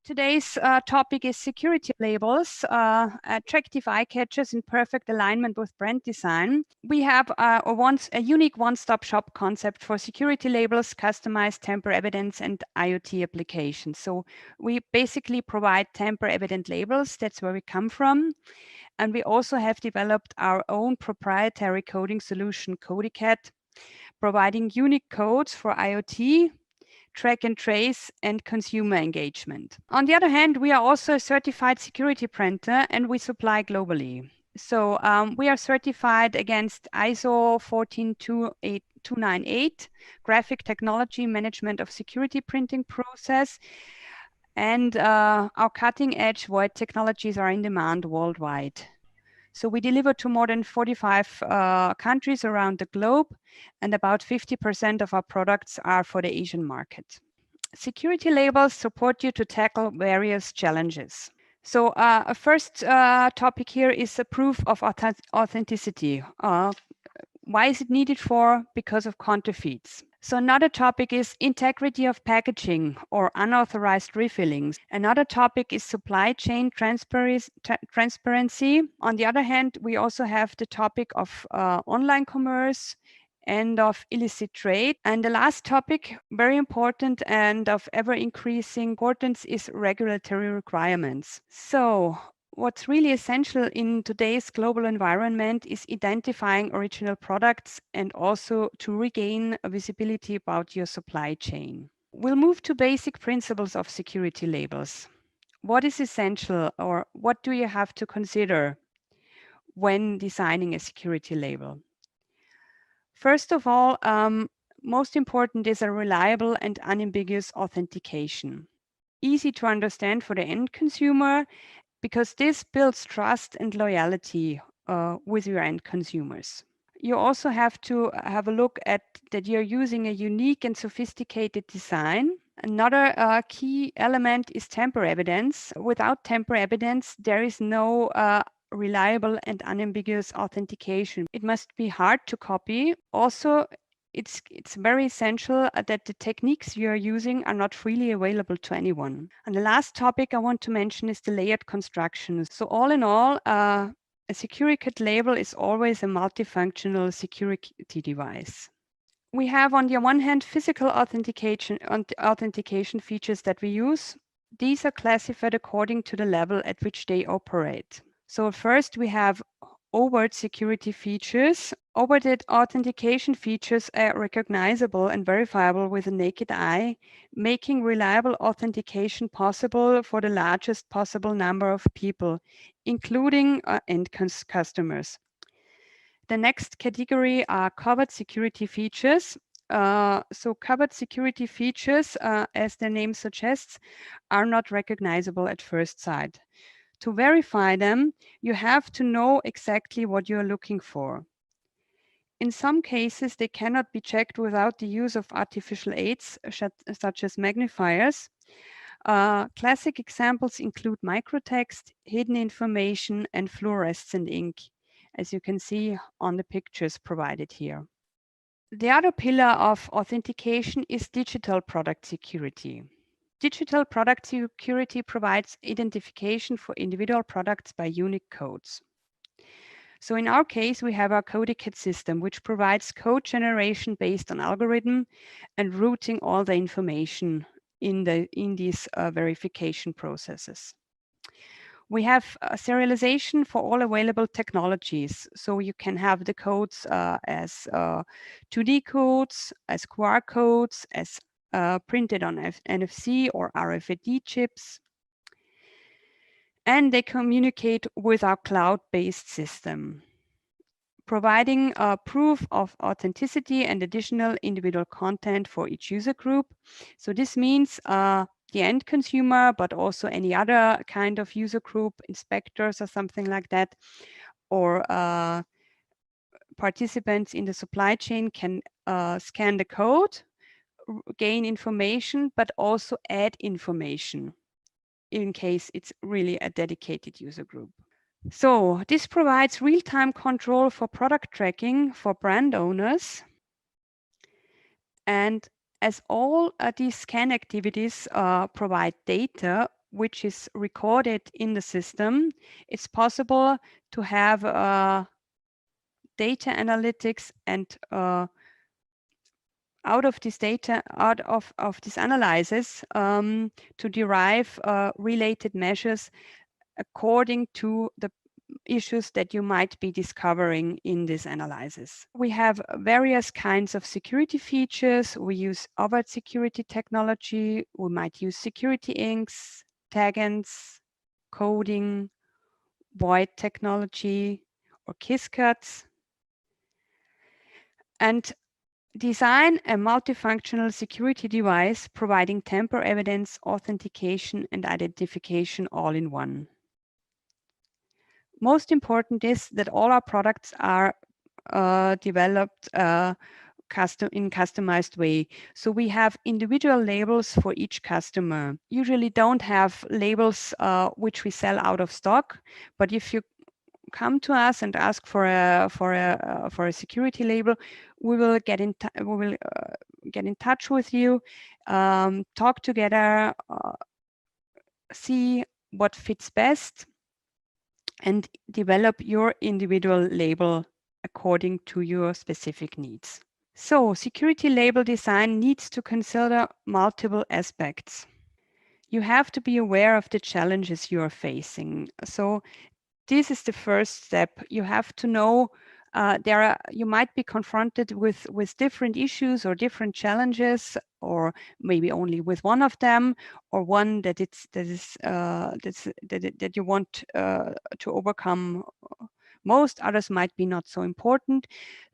Today's topic is security labels, attractive eye catchers in perfect alignment with brand design. We have a unique one-stop shop concept for security labels, customized tamper evidence and IoT applications. So we basically provide tamper evident labels. That's where we come from. And we also have developed our own proprietary coding solution, CodiCat, providing unique codes for IoT, track and trace, and consumer engagement. On the other hand, we are also a certified security printer and we supply globally. So we are certified against ISO 14298, graphic technology management of security printing process. And our cutting edge void technologies are in demand worldwide. So we deliver to more than 45 countries around the globe, and about 50% of our products are for the Asian market. Security labels support you to tackle various challenges. So a first topic here is a proof of authenticity. Why is it needed for? Because of counterfeits. So another topic is integrity of packaging or unauthorized refillings. Another topic is supply chain transparency. On the other hand, we also have the topic of online commerce and of illicit trade. And the last topic, very important and of ever increasing importance, is regulatory requirements. So what's really essential in today's global environment is identifying original products and also to regain a visibility about your supply chain. We'll move to basic principles of security labels. What is essential, or what do you have to consider when designing a security label? First of all, most important is a reliable and unambiguous authentication. Easy to understand for the end consumer, because this builds trust and loyalty with your end consumers. You also have to have a look at that you're using a unique and sophisticated design. Another key element is tamper evidence. Without tamper evidence, there is no reliable and unambiguous authentication. It must be hard to copy. Also, it's very essential that the techniques you are using are not freely available to anyone. And the last topic I want to mention is the layered construction. So all in all, a security label is always a multifunctional security device. We have on the one hand physical authentication features that we use. These are classified according to the level at which they operate. So first we have overt security features. Overt authentication features are recognizable and verifiable with the naked eye, making reliable authentication possible for the largest possible number of people, including end customers. The next category are covered security features. So covered security features, as their name suggests, are not recognizable at first sight. To verify them, you have to know exactly what you're looking for. In some cases, they cannot be checked without the use of artificial aids, such as magnifiers. Classic examples include microtext, hidden information, and fluorescent ink, as you can see on the pictures provided here. The other pillar of authentication is digital product security. Digital product security provides identification for individual products by unique codes. So in our case, we have our CodiCat system, which provides code generation based on algorithm and routing all the information in these verification processes. We have serialization for all available technologies. So you can have the codes as 2D codes, as QR codes, as printed on NFC or RFID chips. And they communicate with our cloud-based system, providing a proof of authenticity and additional individual content for each user group. So this means the end consumer, but also any other kind of user group, inspectors or something like that, or participants in the supply chain can scan the code, gain information, but also add information in case it's really a dedicated user group. So this provides real-time control for product tracking for brand owners. And as all these scan activities provide data, which is recorded in the system, it's possible to have data analytics and out of this data, out of this analysis, to derive related measures according to the issues that you might be discovering in this analysis. We have various kinds of security features. We use overt security technology. We might use security inks, taggants, coding, void technology, or kiss cuts. And design a multifunctional security device providing tamper evidence, authentication, and identification all in one. Most important is that all our products are developed in customized way. So we have individual labels for each customer. Usually don't have labels which we sell out of stock, but if you come to us and ask for a security label, we will get in touch with you, talk together, see what fits best, and develop your individual label according to your specific needs. So security label design needs to consider multiple aspects. You have to be aware of the challenges you are facing. So this is the first step. You have to know you might be confronted with different issues or different challenges, or maybe only with one of them, or one that you want to overcome. Most others might be not so important.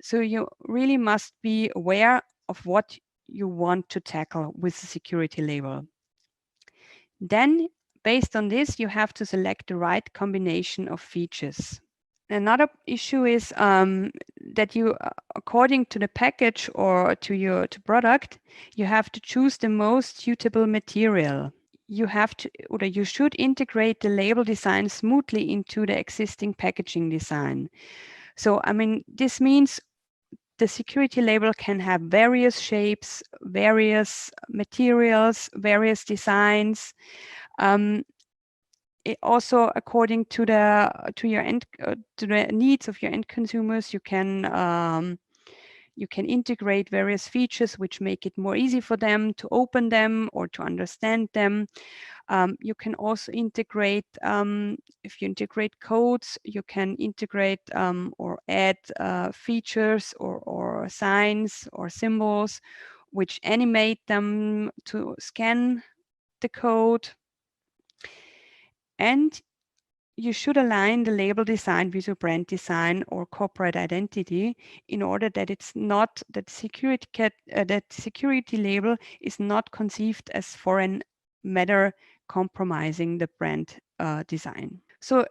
So you really must be aware of what you want to tackle with the security label. Then, based on this, you have to select the right combination of features. Another issue is that you, according to the package or to your product, you have to choose the most suitable material. You have to, or you should integrate the label design smoothly into the existing packaging design. So, I mean, this means the security label can have various shapes, various materials, various designs. Also, according to the needs of your end consumers, you can integrate various features which make it more easy for them to open them or to understand them. You can also integrate, if you integrate codes, you can integrate or add features or signs or symbols which animate them to scan the code. And you should align the label design with your brand design or corporate identity in order that it's not that security label is not conceived as foreign matter compromising the brand design. So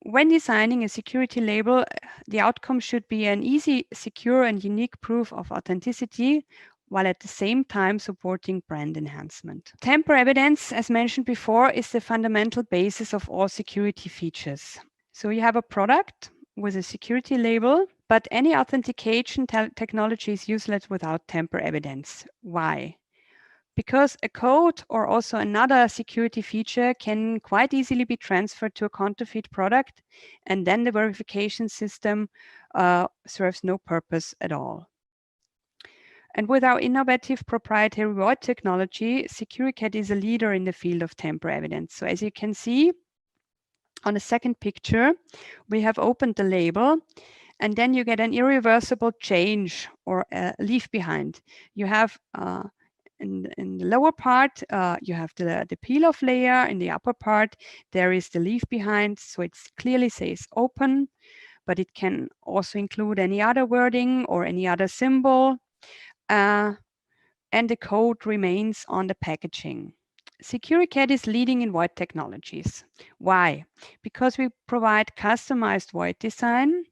when designing a security label, the outcome should be an easy, secure, and unique proof of authenticity, while at the same time supporting brand enhancement. Tamper evidence, as mentioned before, is the fundamental basis of all security features. So you have a product with a security label, but any authentication technology is useless without tamper evidence. Why? Because a code or also another security feature can quite easily be transferred to a counterfeit product, and then the verification system serves no purpose at all. And with our innovative proprietary void technology, SecuriCAD is a leader in the field of tamper evidence. So as you can see on the second picture, we have opened the label, and then you get an irreversible change or leave behind. You have in the lower part, you have the peel-off layer. In the upper part, there is the leave behind. So it clearly says open, but it can also include any other wording or any other symbol. And the code remains on the packaging. SecuriCAD is leading in void technologies. Why? Because we provide customized void design.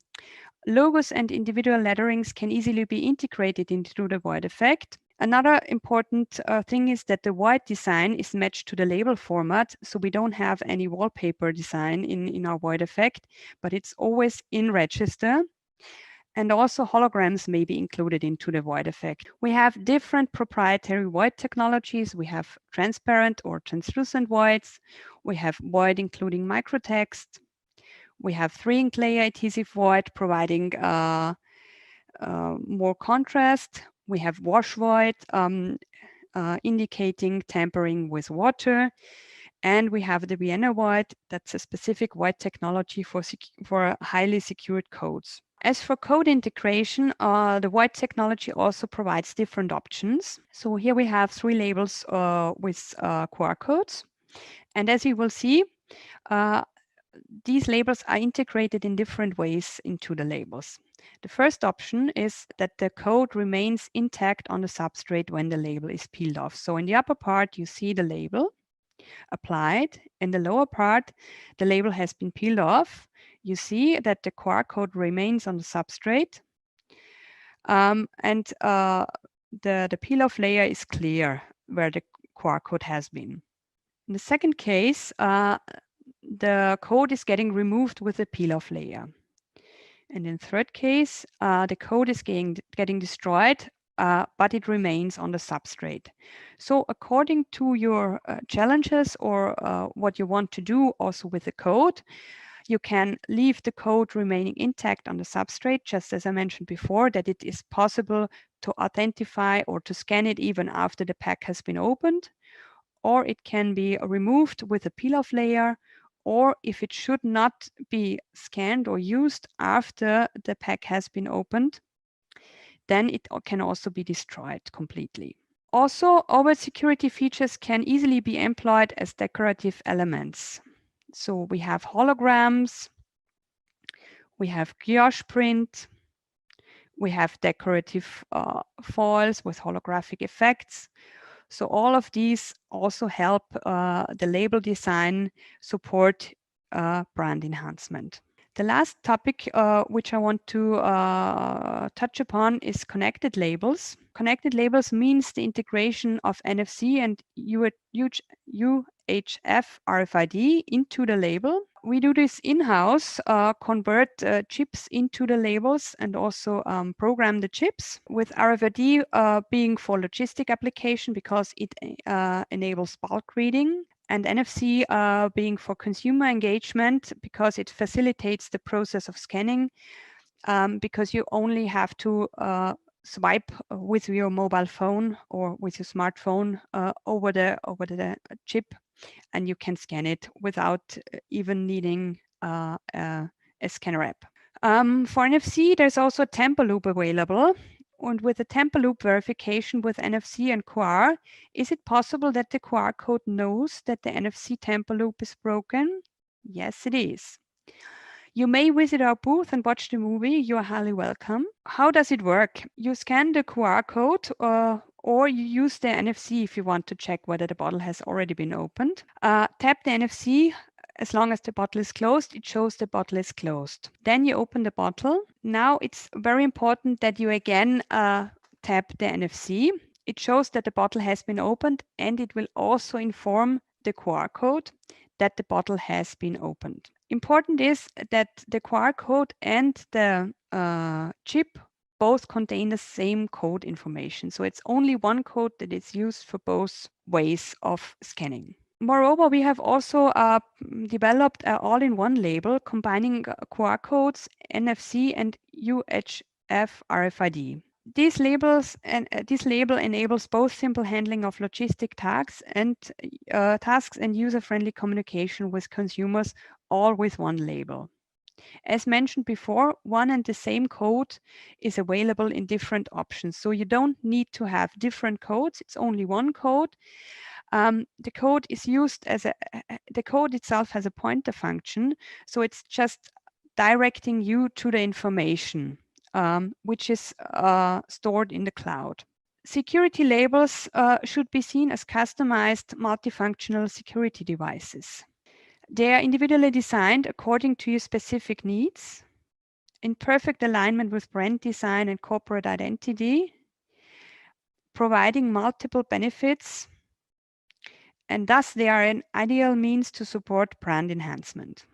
Logos and individual letterings can easily be integrated into the void effect. Another important thing is that the white design is matched to the label format, so we don't have any wallpaper design in our void effect, but it's always in register. And also holograms may be included into the void effect. We have different proprietary void technologies. We have transparent or translucent voids. We have void including microtext. We have 3-ink layer adhesive void providing more contrast. We have wash void indicating tampering with water. And we have the Vienna void, that's a specific void technology for highly secured codes. As for code integration, the void technology also provides different options. So here we have 3 labels with QR codes. And as you will see, these labels are integrated in different ways into the labels. The first option is that the code remains intact on the substrate when the label is peeled off. So in the upper part, you see the label applied. In the lower part, the label has been peeled off. You see that the QR code remains on the substrate. And the peel-off layer is clear where the QR code has been. In the second case, the code is getting removed with the peel-off layer. And in third case, the code is getting destroyed, but it remains on the substrate. So according to your challenges or what you want to do also with the code, you can leave the code remaining intact on the substrate, just as I mentioned before, that it is possible to identify or to scan it even after the pack has been opened, or it can be removed with a peel-off layer, or if it should not be scanned or used after the pack has been opened, then it can also be destroyed completely. Also, overt security features can easily be employed as decorative elements. So we have holograms, we have gouache print, we have decorative foils with holographic effects. So all of these also help the label design support brand enhancement. The last topic which I want to touch upon is connected labels. Connected labels means the integration of NFC and UHF RFID into the label. We do this in-house, convert chips into the labels and also program the chips, with RFID being for logistic application because it enables bulk reading, and NFC being for consumer engagement because it facilitates the process of scanning, because you only have to swipe with your mobile phone or with your smartphone over the chip, and you can scan it without even needing a scanner app. For NFC, there's also a Tamper loop available. And with the Tamper loop verification with NFC and QR, is it possible that the QR code knows that the NFC Tamper loop is broken? Yes, it is. You may visit our booth and watch the movie. You are highly welcome. How does it work? You scan the QR code or you use the NFC if you want to check whether the bottle has already been opened. Tap the NFC. As long as the bottle is closed, it shows the bottle is closed. Then you open the bottle. Now it's very important that you again tap the NFC. It shows that the bottle has been opened, and it will also inform the QR code that the bottle has been opened. Important is that the QR code and the chip both contain the same code information. So it's only one code that is used for both ways of scanning. Moreover, we have also developed an all-in-one label combining QR codes, NFC, and UHF RFID. This label enables both simple handling of logistic tasks and user-friendly communication with consumers, all with one label. As mentioned before, one and the same code is available in different options. So you don't need to have different codes. It's only one code. The code is used the code itself has a pointer function. So it's just directing you to the information, which is stored in the cloud. Security labels should be seen as customized multifunctional security devices. They are individually designed according to your specific needs, in perfect alignment with brand design and corporate identity. providing multiple benefits, and thus they are an ideal means to support brand enhancement.